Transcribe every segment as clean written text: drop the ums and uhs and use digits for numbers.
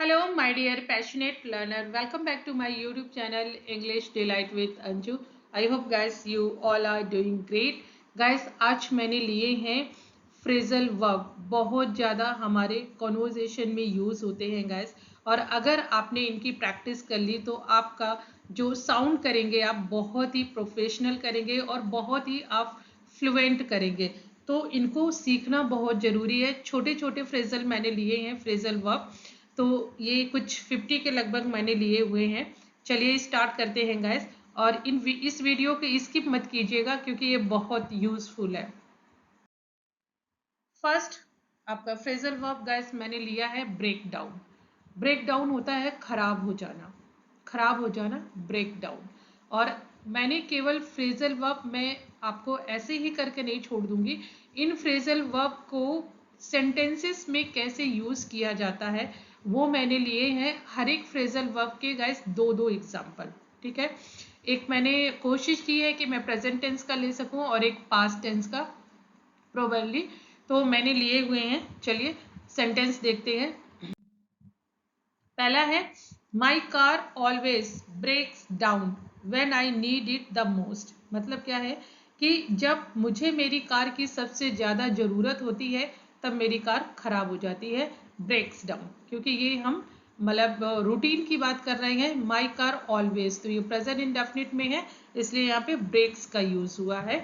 Hello, my dear passionate learner. Welcome back to my YouTube channel English Delight with Anju. I hope guys you all are doing great. Guys, आज मैंने लिए हैं phrasal verb, बहुत ज़्यादा हमारे conversation में use होते हैं गाइस। और अगर आपने इनकी प्रैक्टिस कर ली तो आपका जो साउंड करेंगे आप बहुत ही प्रोफेशनल करेंगे और बहुत ही आप फ्लुएंट करेंगे। तो इनको सीखना बहुत ज़रूरी है। छोटे छोटे फ्रेजल मैंने लिए हैं, फ्रेजल वर्ब। तो ये कुछ 50 के लगभग मैंने लिए हुए हैं। चलिए स्टार्ट करते हैं गाइस। और इस वीडियो को स्किप मत कीजिएगा क्योंकि ये बहुत यूजफुल है। फर्स्ट आपका फ्रेजल वर्ब गाइस मैंने लिया है ब्रेक डाउन। ब्रेक डाउन होता है खराब हो जाना, खराब हो जाना, ब्रेक डाउन। और मैंने केवल फ्रेजल वर्ब मैं आपको ऐसे ही करके नहीं छोड़ दूंगी। इन फ्रेजल वर्ब को सेंटेंसेस में कैसे यूज किया जाता है वो मैंने लिए हैं। हर एक फ्रेजल वर्ब के गाइस दो दो एग्जाम्पल, ठीक है। एक मैंने कोशिश की है कि मैं प्रेजेंट टेंस का ले सकूं और एक पास्ट टेंस का प्रोबेबली, तो मैंने लिए हुए हैं। चलिए सेंटेंस देखते हैं। पहला है my car always breaks down when I need it the most. मतलब क्या है कि जब मुझे मेरी कार की सबसे ज़्यादा ज़रूरत होती है तब मेरी कार खराब हो जाती है, ब्रेक्स डाउन। क्योंकि ये हम मतलब रूटीन की बात कर रहे हैं। माई कार ऑलवेज, तो ये प्रेजेंट इंडेफिनिट में है, इसलिए यहाँ पे ब्रेक्स का यूज हुआ है।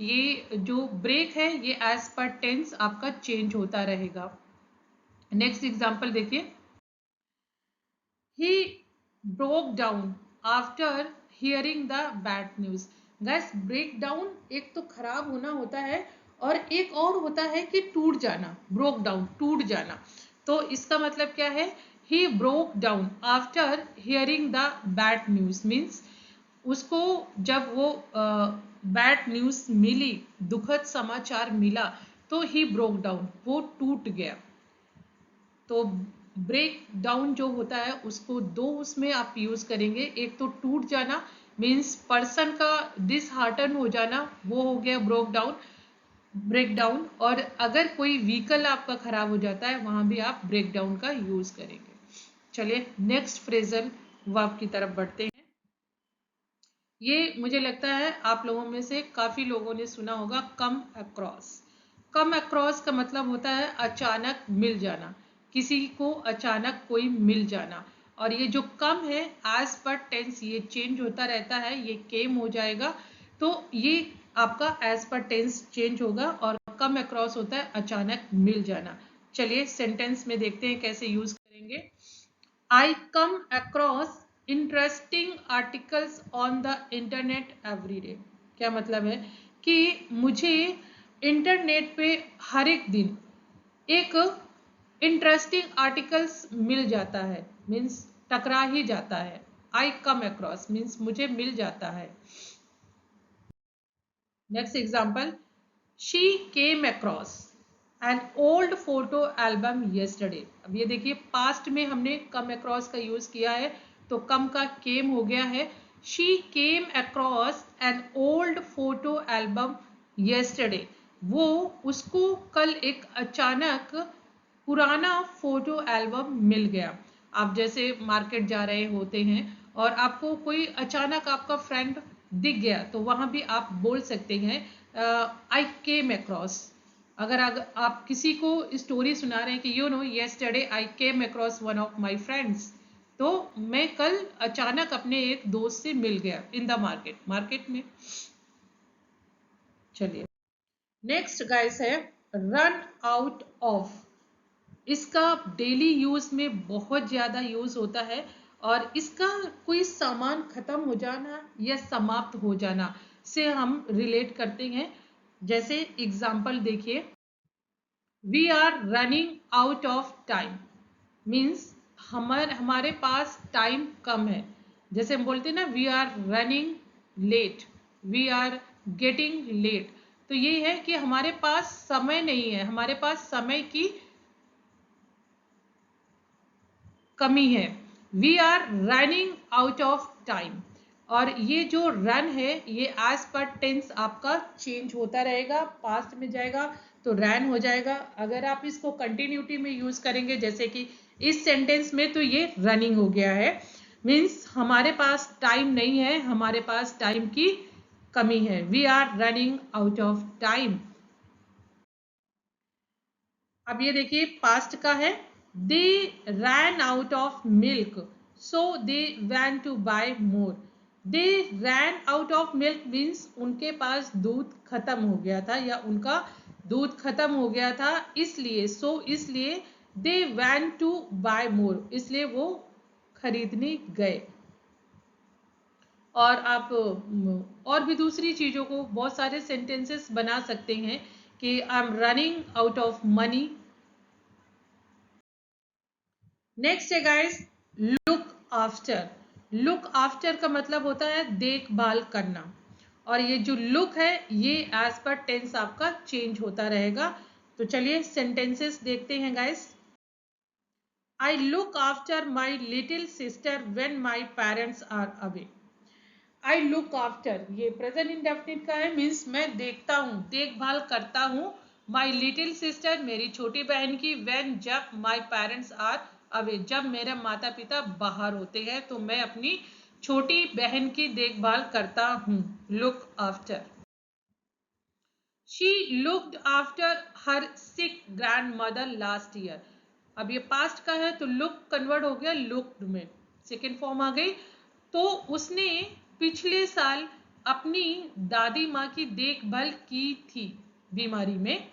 ये जो ब्रेक है ये एज पर टेंस आपका चेंज होता रहेगा। नेक्स्ट एग्जांपल देखिए। He broke down after hearing the bad news. Gas break down एक तो खराब होना होता है और एक और होता है कि टूट जाना, ब्रोक डाउन, टूट जाना। तो इसका मतलब क्या है? He broke down after hearing the bad news means उसको जब वो बैड न्यूज मिली, दुखद समाचार मिला, तो ही ब्रोक डाउन, वो टूट गया। तो ब्रेक डाउन जो होता है उसको दो उसमें आप यूज करेंगे। एक तो टूट जाना मीन्स पर्सन का डिसहार्टन हो जाना, वो हो गया ब्रोक डाउन, ब्रेक डाउन। और अगर कोई व्हीकल आपका खराब हो जाता है वहां भी आप ब्रेक डाउन का यूज करेंगे। चलिए नेक्स्ट फ्रेजल वर्ब की तरफ बढ़ते हैं। ये मुझे लगता है आप लोगों में से काफी लोगों ने सुना होगा, कम अक्रॉस। कम अक्रॉस का मतलब होता है अचानक मिल जाना, किसी को अचानक कोई मिल जाना। और ये जो कम है एज पर टेंस ये चेंज होता रहता है, ये केम हो जाएगा, तो ये आपका एज पर टेंस चेंज होगा। और कम अक्रॉस होता है अचानक मिल जाना। चलिए सेंटेंस में देखते हैं कैसे यूज करेंगे। I come across interesting articles on the internet every day। क्या मतलब है कि मुझे इंटरनेट पे हर एक दिन एक इंटरेस्टिंग आर्टिकल्स मिल जाता है, मीन्स टकरा ही जाता है। आई कम अक्रॉस मीन्स मुझे मिल जाता है। Next example, she came across an old photo album yesterday. अब ये देखिए पास्ट में हमने कम अक्रॉस का यूज किया है, तो कम का केम हो गया है। She came across an old photo album yesterday, वो उसको कल एक अचानक पुराना फोटो एल्बम मिल गया। आप जैसे मार्केट जा रहे होते हैं और आपको कोई अचानक आपका फ्रेंड दिख गया, तो वहां भी आप बोल सकते हैं आई केम अक्रॉस। अगर आप किसी को स्टोरी सुना रहे हैं कि you know yesterday I came across one of my friends, तो मैं कल अचानक अपने एक दोस्त से मिल गया इन द मार्केट में। चलिए नेक्स्ट गाइस है रन आउट ऑफ। इसका डेली यूज में बहुत ज्यादा यूज होता है और इसका कोई सामान खत्म हो जाना या समाप्त हो जाना से हम रिलेट करते हैं। जैसे एग्जांपल देखिए, we are running out of time means हमारे पास टाइम कम है। जैसे हम बोलते हैं ना we are running late, we are getting late, तो ये है कि हमारे पास समय नहीं है, हमारे पास समय की कमी है। We are running out of time. और ये जो रन है ये एज पर टेंस आपका चेंज होता रहेगा, पास्ट में जाएगा तो रैन हो जाएगा। अगर आप इसको कंटिन्यूटी में यूज करेंगे जैसे कि इस सेंटेंस में तो ये रनिंग हो गया है, मीन्स हमारे पास टाइम नहीं है, हमारे पास टाइम की कमी है। We are running out of time. अब ये देखिए पास्ट का है, they ran out of milk so they went to buy more. They ran out of milk means उनके पास दूध खत्म हो गया था या उनका दूध खत्म हो गया था, इसलिए इसलिए दे वैन टू बाय मोर, इसलिए वो खरीदने गए। और आप और भी दूसरी चीज़ों को बहुत सारे सेंटेंसेस बना सकते हैं कि I am running out of money. Next है guys look after. Look after का मतलब होता है देखभाल करना, और ये जो लुक है ये एज पर टेंस आपका चेंज होता रहेगा। तो चलिए सेंटेंसेस देखते हैं guys. I look after my little sister when my parents are away. I look after ये प्रेजेंट इंडेफिनिट का है, मीन्स मैं देखता हूँ, देखभाल करता हूँ। माई लिटिल सिस्टर मेरी छोटी बहन की, व्हेन जब माई पेरेंट्स आर अवे जब मेरे माता पिता बाहर होते हैं तो मैं अपनी छोटी बहन की देखभाल करता हूँ। Look after. She looked after her sick grand mother last year. अब ये पास्ट का है तो लुक कन्वर्ट हो गया लुक्ड में, सेकेंड फॉर्म आ गई। तो उसने पिछले साल अपनी दादी माँ की देखभाल की थी बीमारी में।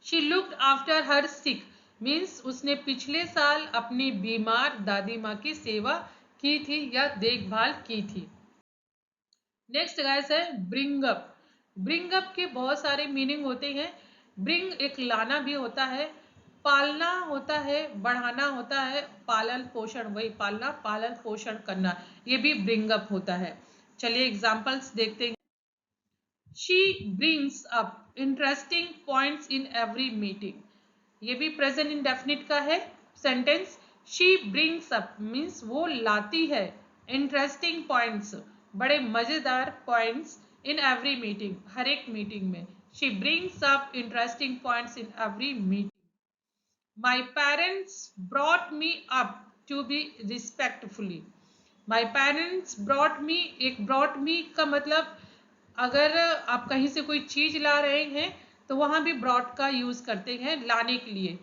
She looked after her sick means उसने पिछले साल अपनी बीमार दादी माँ की सेवा की थी या देखभाल की थी। नेक्स्ट गाइस है ब्रिंग अप। ब्रिंग अप के बहुत सारे मीनिंग होते हैं। ब्रिंग एक लाना भी होता है, पालना होता है, बढ़ाना होता है, पालन पोषण, वही पालना पालन पोषण करना, ये भी ब्रिंग अप होता है। चलिए एग्जांपल्स देखते हैं। She brings up interesting points in every meeting, ये भी प्रेजेंट इंडेफिनिट का है sentence. She brings up means वो लाती है इंटरेस्टिंग पॉइंट्स, बड़े मजेदार पॉइंट्स इन एवरी मीटिंग, हर एक मीटिंग में। She brings up interesting points in every meeting. My parents brought me up to be respectfully. My parents brought me, एक brought मी का मतलब अगर आप कहीं से कोई चीज ला रहे हैं तो वहां भी ब्रॉट का यूज करते हैं लाने के लिए,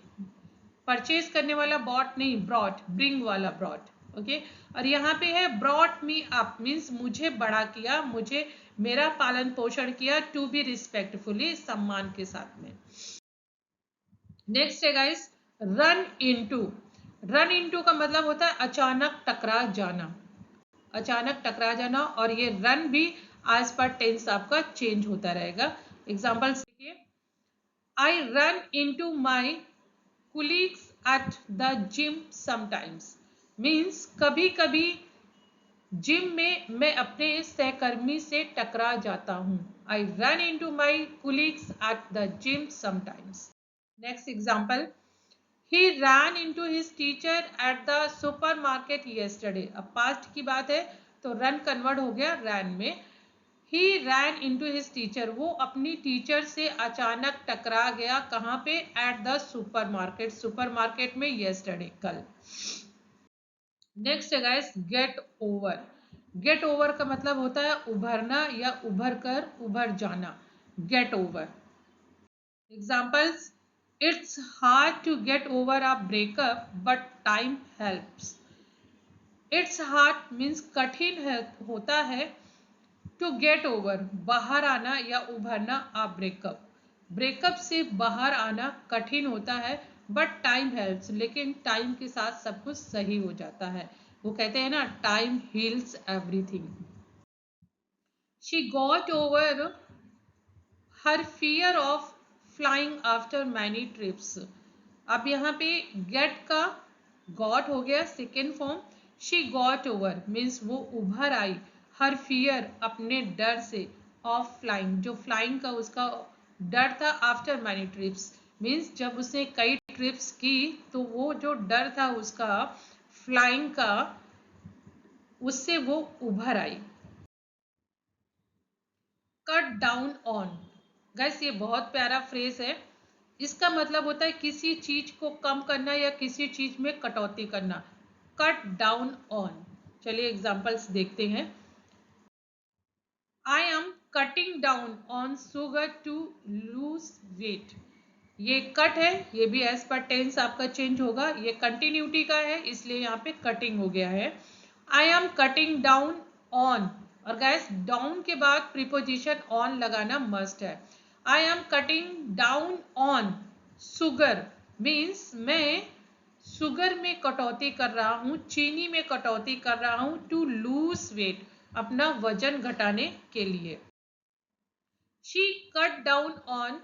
परचेज करने वाला बॉट नहीं, ब्रॉट ब्रिंग वाला ब्रॉट। ओके, और यहाँ पे है ब्रॉट मी अप मीन्स मुझे बड़ा किया, मुझे मेरा पालन पोषण किया, टू बी रिस्पेक्टफुली सम्मान के साथ में। नेक्स्ट है guys run into. Run into का मतलब होता है अचानक टकरा जाना, अचानक टकरा जाना, और ये रन भी आज पर टेंस आपका चेंज होता रहेगा। एग्जांपल्स देखिए, I run into my colleagues at the gym sometimes means कभी कभी जिम में मैं अपने सहकर्मी से टकरा जाता हूँ। I run into my colleagues at the gym sometimes। Next example, he ran into his teacher at the supermarket yesterday। अब पास्ट की बात है तो रन कन्वर्ट हो गया रैन में। he ran into his teacher वो अपनी टीचर से अचानक टकरा गया, कहाँ पे, at the supermarket, सुपरमार्केट में yesterday कल। नेक्स्ट है guys get over. Get over का मतलब होता है उभरना या उभर कर उभर जाना, get over. Examples, it's hard to get over a breakup but time helps. It's hard means कठिन है, होता है, टू गेट ओवर बाहर आना या उभरना, आ ब्रेकअप ब्रेकअप से बाहर आना कठिन होता है, बट टाइम हेल्प्स लेकिन टाइम के साथ सब कुछ सही हो जाता है। वो कहते हैं ना time heals everything. She got over her fear of flying after many trips. अब यहाँ पे गेट का गॉट हो गया second form, she got over means वो उभर आई, हर फियर अपने डर से, ऑफ फ्लाइंग जो फ्लाइंग का उसका डर था, आफ्टर मैनी ट्रिप्स मीन्स जब उसने कई ट्रिप्स की तो वो जो डर था उसका फ्लाइंग का, उससे वो उभर आई। कट डाउन ऑन, गैस ये बहुत प्यारा फ्रेज है। इसका मतलब होता है किसी चीज को कम करना या किसी चीज में कटौती करना, कट डाउन ऑन। चलिए एग्जांपल्स देखते हैं। I am cutting down on sugar to lose weight. ये कट है, ये भी एज पर टेंस आपका चेंज होगा, ये कंटिन्यूटी का है इसलिए यहाँ पे कटिंग हो गया है। आई एम कटिंग डाउन ऑन, और गैस डाउन के बाद प्रीपोजिशन ऑन लगाना मस्ट है। आई am cutting down on sugar means मैं शुगर में कटौती कर रहा हूँ, चीनी में कटौती कर रहा हूँ, टू लूज वेट अपना वजन घटाने के लिए। She cut down on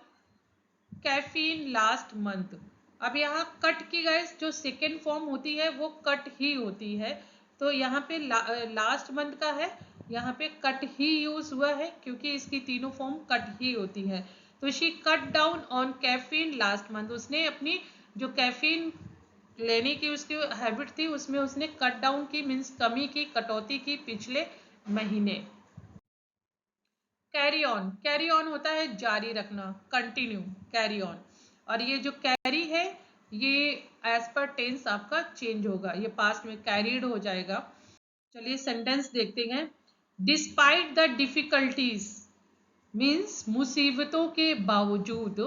caffeine last month. अब यहाँ कट की गैस जो सेकेंड फॉर्म होती है वो कट ही होती है, तो यहाँ पे लास्ट मंथ का है, यहाँ पे कट ही यूज हुआ है क्योंकि इसकी तीनों फॉर्म कट ही होती है। तो she cut down on caffeine last month, उसने अपनी जो कैफीन लेने की उसकी हैबिट थी उसमें उसने कट डाउन की, मीन्स कमी की, कटौती की पिछले महीने। कैरी ऑन होता है जारी रखना, कंटिन्यू, कैरी ऑन। और ये जो कैरी है ये एज पर टेंस आपका चेंज होगा, ये पास्ट में कैरीड हो जाएगा। चलिए सेंटेंस देखते हैं। डिस्पाइट द डिफिकल्टीज मीन्स मुसीबतों के बावजूद,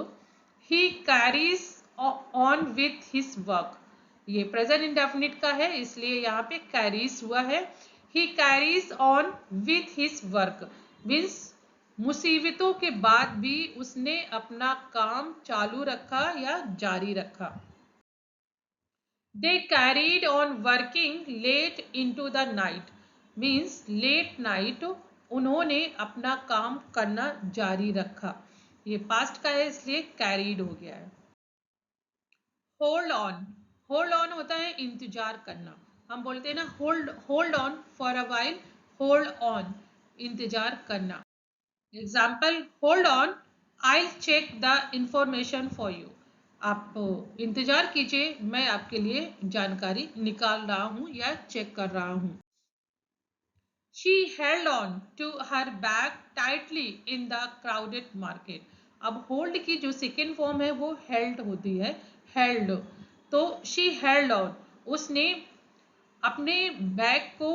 he carries on with his work. ये प्रेजेंट इंडेफिनिट का है इसलिए यहाँ पे कैरीज हुआ है। He carries on with his work means मुसीबतों के बाद भी उसने अपना काम चालू रखा या जारी रखा। They carried on working late into the night means late night उन्होंने अपना काम करना जारी रखा, ये पास्ट का है इसलिए कैरीड हो गया है। होल्ड ऑन, होल्ड ऑन होता है इंतजार करना, हम बोलते हैं ना hold hold on for a while, hold on इंतजार करना। Example hold on I check the information for you, आप इंतजार कीजिए मैं आपके लिए जानकारी निकाल रहा हूं या चेक कर रहा हूं। She held on to her bag tightly in the crowded market. अब होल्ड की जो सेकेंड फॉर्म है वो हेल्ड होती है, हेल्ड, तो शी हेल्ड ऑन उसने अपने बैग को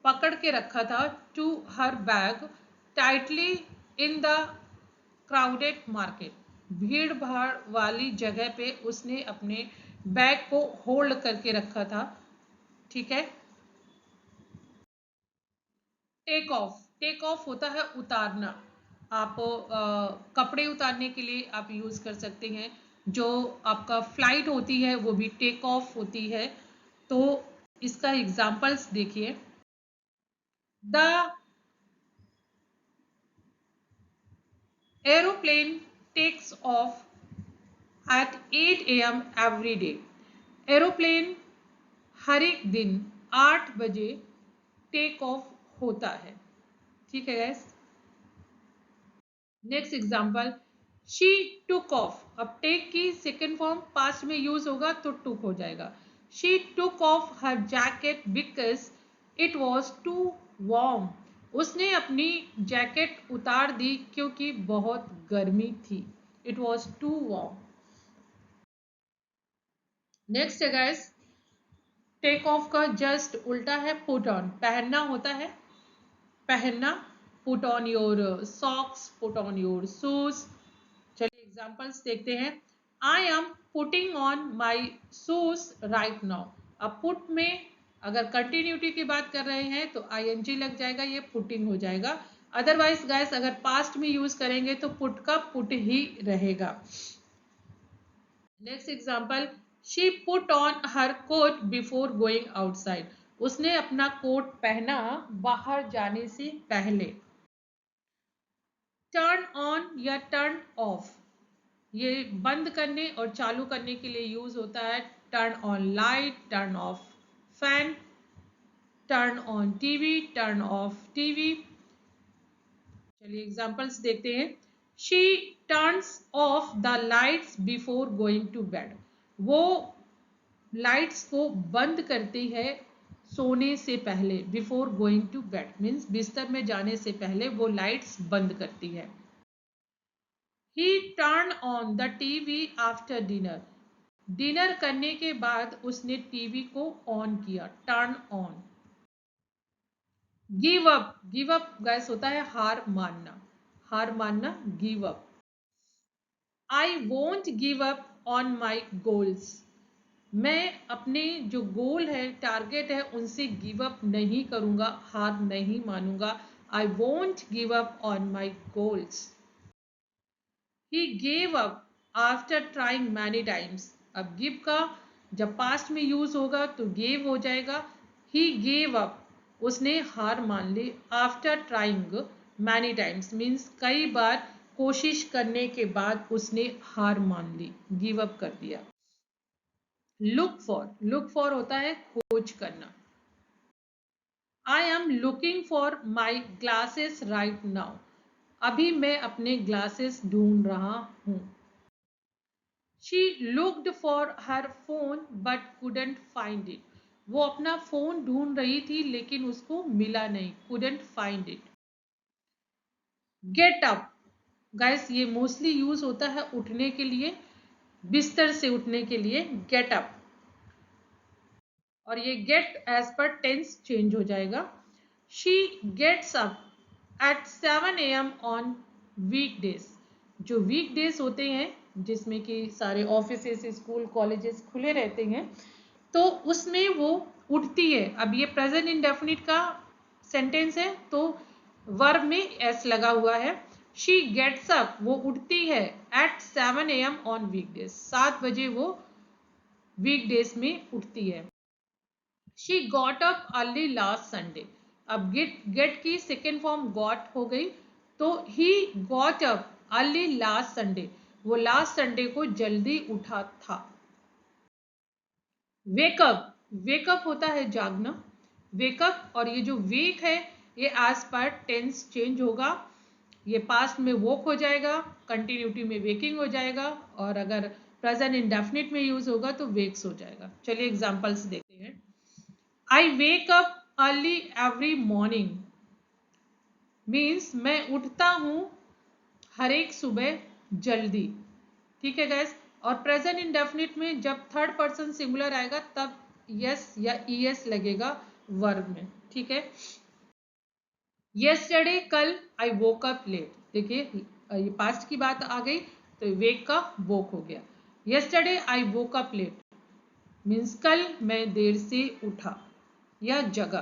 पकड़ के रखा था, to her bag tightly in the crowded market, भीड़ भाड़ वाली जगह पे उसने अपने बैग को होल्ड करके रखा था। ठीक है। टेक ऑफ होता है उतारना, आप कपड़े उतारने के लिए आप यूज कर सकते हैं। जो आपका फ्लाइट होती है वो भी टेक ऑफ होती है। तो इसका एग्जांपल्स देखिए। The aeroplane takes off at 8 AM every day. Aeroplane हर एक दिन 8 बजे टेक ऑफ होता है। ठीक है guys. Next example, she took off. अब टेक की सेकेंड फॉर्म पास्ट में यूज होगा तो टुक हो जाएगा। She took off her jacket because it was too warm. उसने अपनी जैकेट उतार दी क्योंकि बहुत गर्मी थी, it was too warm. Next है गाइस, टेक ऑफ का जस्ट उल्टा है पुट ऑन, पहनना होता है, पहनना, put on your socks, put on your shoes. चलिए एग्जांपल्स देखते हैं। I am putting on my shoes right now. अब पुट में अगर कंटिन्यूटी की बात कर रहे हैं तो आईएनजी लग जाएगा, ये पुटिंग हो जाएगा। अदरवाइज गाइस अगर पास्ट में यूज करेंगे तो पुट का पुट ही रहेगा। Next example, she put on her coat before going outside. उसने अपना कोट पहना बाहर जाने से पहले। टर्न ऑन या टर्न ऑफ, ये बंद करने और चालू करने के लिए यूज होता है। Turn on light, turn off fan, turn on TV, turn off TV. चलिए एग्जांपल्स देखते हैं। She turns off the lights before going to bed. वो लाइट्स को बंद करती है सोने से पहले, before going to bed means बिस्तर में जाने से पहले वो लाइट्स बंद करती है। He turned on the TV after dinner. Dinner करने के बाद उसने टीवी को ऑन किया, turn on. Give up, give up guys होता है हार मानना, हार मानना, give up. I won't give up on my goals, मैं अपने जो गोल है, टारगेट है, उनसे गिव अप नहीं करूंगा, हार नहीं मानूंगा। I won't give up on my goals. He gave up after trying many times, अब गिव का जब पास्ट में यूज होगा तो गेव हो जाएगा। ही गेव अप, उसने हार मान ली। After trying many times means कई बार कोशिश करने के बाद उसने हार मान ली, गिव अप कर दिया। लुक फॉर, लुक फॉर होता है खोज करना। I am looking for my glasses right now, अभी मैं अपने ग्लासेस ढूंढ रहा हूं। She looked for her phone but couldn't find it, वो अपना फोन ढूंढ रही थी लेकिन उसको मिला नहीं, couldn't find it. Get up guys, ये मोस्टली यूज होता है उठने के लिए, बिस्तर से उठने के लिए, गेट अप। और ये get as per tense change हो जाएगा। She gets up at 7 AM on weekdays, जो वीकडेज होते हैं जिसमें कि सारे ऑफिसेस, स्कूल, कॉलेजेस खुले रहते हैं, तो उसमें वो उठती है। अब ये प्रेजेंट इंडेफिनिट का सेंटेंस है तो वर्ब में एस लगा हुआ है। शी गेट्स अप, वो उठती है, एट 7 AM ऑन वीकडेज, 7 बजे वो वीकडेज में उठती है। She got up early last Sunday, अब गेट की सेकेंड फॉर्म गॉट हो गई, तो he got up early last Sunday, वो लास्ट संडे को जल्दी उठा था। वेकअप, वेकअप होता है जागना, वेकअप। और ये जो वेक है ये एज पर टेंस चेंज होगा, ये पास्ट में वोक हो जाएगा, कंटिन्यूटी में वेकिंग हो जाएगा, और अगर प्रेजेंट इंडेफिनिट में यूज होगा तो वेक्स हो जाएगा। चलिए एग्जांपल्स देखते हैं। I wake up early every morning means मैं उठता हूं हर एक सुबह जल्दी, ठीक है गैस। और प्रेजेंट इंडेफिनिट में जब थर्ड पर्सन सिंगुलर आएगा तब यस या ईएस लगेगा वर्ब में, ठीक है। यस्टरडे, कल, आई वोक अप लेट, देखिए ये पास्ट की बात आ गई तो वेक का वोक हो गया। Yesterday I woke up late means कल मैं देर से उठा या जगा।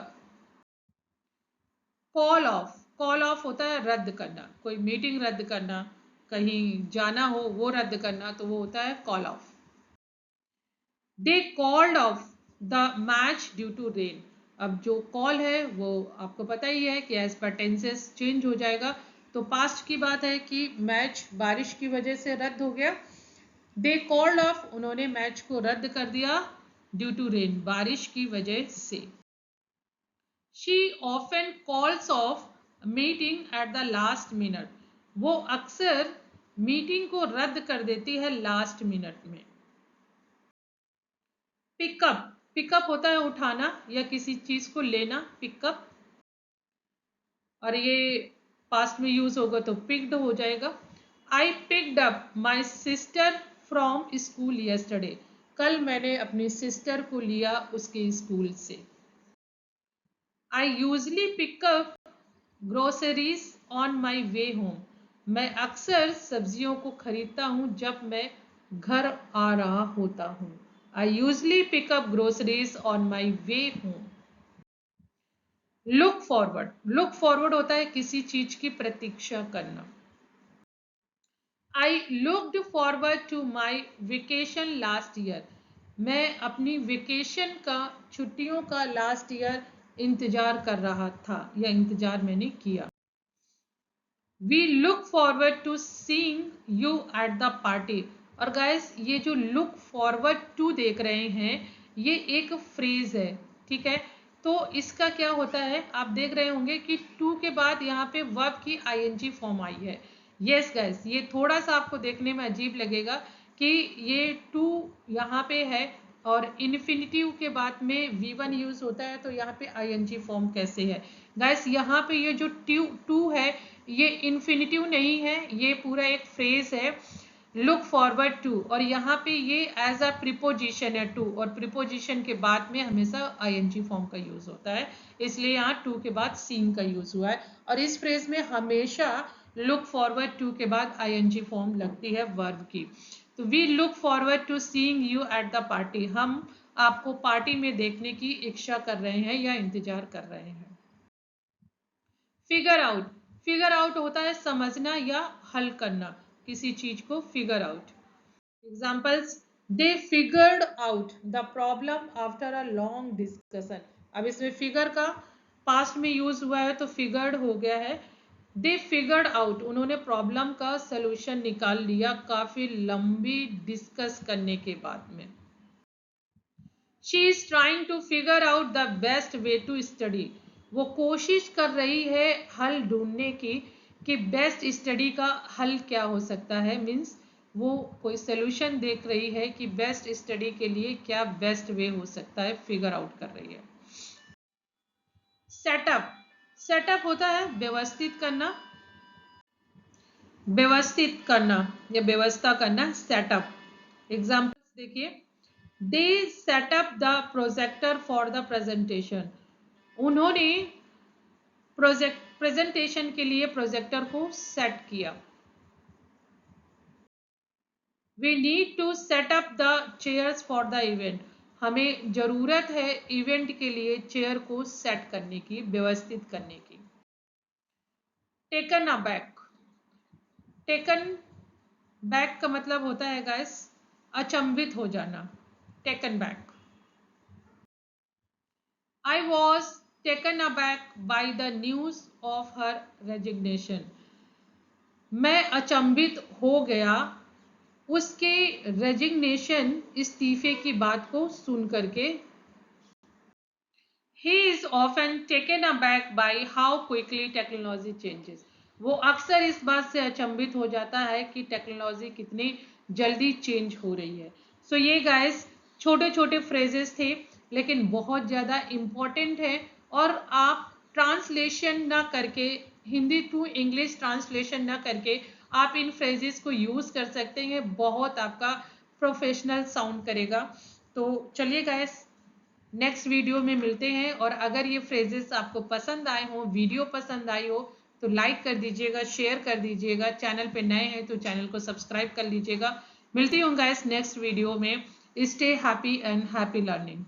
कॉल ऑफ, कॉल ऑफ होता है रद्द करना, कोई मीटिंग रद्द करना, कहीं जाना हो वो रद्द करना, तो वो होता है call off. They called off the match due to rain, अब जो कॉल है वो आपको पता ही है कि एज पर टेंसेस चेंज हो जाएगा, तो पास्ट की बात है कि मैच बारिश की वजह से रद्द हो गया। दे कॉल्ड ऑफ, उन्होंने मैच को रद्द कर दिया, ड्यू टू रेन, बारिश की वजह से। She often calls of meeting at the last minute, वो अक्सर मीटिंग को रद्द कर देती है लास्ट मिनट में। पिकअप, पिकअप होता है उठाना या किसी चीज को लेना, पिकअप, और ये पास्ट में यूज होगा तो पिक्ड हो जाएगा। I picked up my sister from school yesterday, कल मैंने अपनी सिस्टर को लिया उसके स्कूल से। आई usually pick up groceries on my way home, मैं अक्सर सब्जियों को खरीदता हूं जब मैं घर आ रहा होता हूं। I usually pick up groceries on my way home. Look forward, look forward होता है किसी चीज की प्रतीक्षा करना। I looked forward to my vacation last year, मैं अपनी वेकेशन का, छुट्टियों का लास्ट ईयर इंतजार कर रहा था या इंतजार मैंने किया। We look forward to seeing you at the party, और गाइस ये जो लुक फॉरवर्ड टू देख रहे हैं ये एक फ्रेज है, ठीक है। तो इसका क्या होता है, आप देख रहे होंगे कि टू के बाद यहाँ पे वर्ब की आईएनजी फॉर्म आई है। यस गाइस, ये थोड़ा सा आपको देखने में अजीब लगेगा कि ये टू यहाँ पे है और इन्फिनिटिव के बाद में V1 यूज होता है, तो यहाँ पे आईएनजी फॉर्म कैसे है। गाइस यहाँ पे ये जो टू है ये इन्फिनिटिव नहीं है, ये पूरा एक फ्रेज है, लुक फॉरवर्ड टू, और यहाँ पे ये एज अ प्रीपोजिशन है टू, और प्रीपोजिशन के बाद में हमेशा आईएनजी फॉर्म का यूज होता है, इसलिए यहाँ टू के बाद सीइंग का यूज हुआ है। और इस फ्रेज में हमेशा लुक फॉरवर्ड टू के बाद आईएनजी फॉर्म लगती है वर्ब की। तो we look forward to seeing you at the party, हम आपको पार्टी में देखने की इच्छा कर रहे हैं या इंतजार कर रहे हैं। फिगर आउट, फिगर आउट होता है समझना या हल करना, किसी चीज को figure out. Examples, they figured out the problem after a long discussion. अब इसमें फिगर का पास्ट में यूज हुआ है तो फिगर्ड हो गया है। दे फिगर्ड आउट, उन्होंने प्रॉब्लम का सलूशन निकाल लिया काफी लंबी डिस्कस करने के बाद में। She is trying to figure out the best way to study, वो कोशिश कर रही है हल ढूंढने की कि बेस्ट स्टडी का हल क्या हो सकता है, मीन्स वो कोई सोल्यूशन देख रही है कि बेस्ट स्टडी के लिए क्या बेस्ट वे हो सकता है, फिगर आउट कर रही है। सेटअप, सेटअप होता है व्यवस्थित करना, व्यवस्थित करना या व्यवस्था करना, सेटअप। एग्जाम्पल्स देखिए, they set up the projector for the presentation, उन्होंने प्रेजेंटेशन के लिए प्रोजेक्टर को सेट किया। We need to set up the chairs for the event, हमें जरूरत है इवेंट के लिए चेयर को सेट करने की, व्यवस्थित करने की। टेकन अबैक, टेकन बैक का मतलब होता है गाइस अचंभित हो जाना, taken back. I was taken aback by the news of her resignation. मैं अचंभित हो गया उसके रेजिग्नेशन, इस्तीफे की बात को सुन करके। He is often taken aback by how quickly technology changes. वो अक्सर इस बात से अचंभित हो जाता है कि टेक्नोलॉजी कितनी जल्दी चेंज हो रही है। सो ये गाइस छोटे छोटे फ्रेजेस थे, लेकिन बहुत ज़्यादा इम्पोर्टेंट है, और आप ट्रांसलेशन ना करके, हिंदी टू इंग्लिश ट्रांसलेशन ना करके आप इन फ्रेजेस को यूज़ कर सकते हैं, बहुत आपका प्रोफेशनल साउंड करेगा। तो चलिए गाइस, नेक्स्ट वीडियो में मिलते हैं, और अगर ये फ्रेजेस आपको पसंद आए हो, वीडियो पसंद आई हो, तो लाइक कर दीजिएगा, शेयर कर दीजिएगा, चैनल पे नए हैं तो चैनल को सब्सक्राइब कर लीजिएगा। मिलती हूँ गाइस नेक्स्ट वीडियो में। Stay happy and happy learning.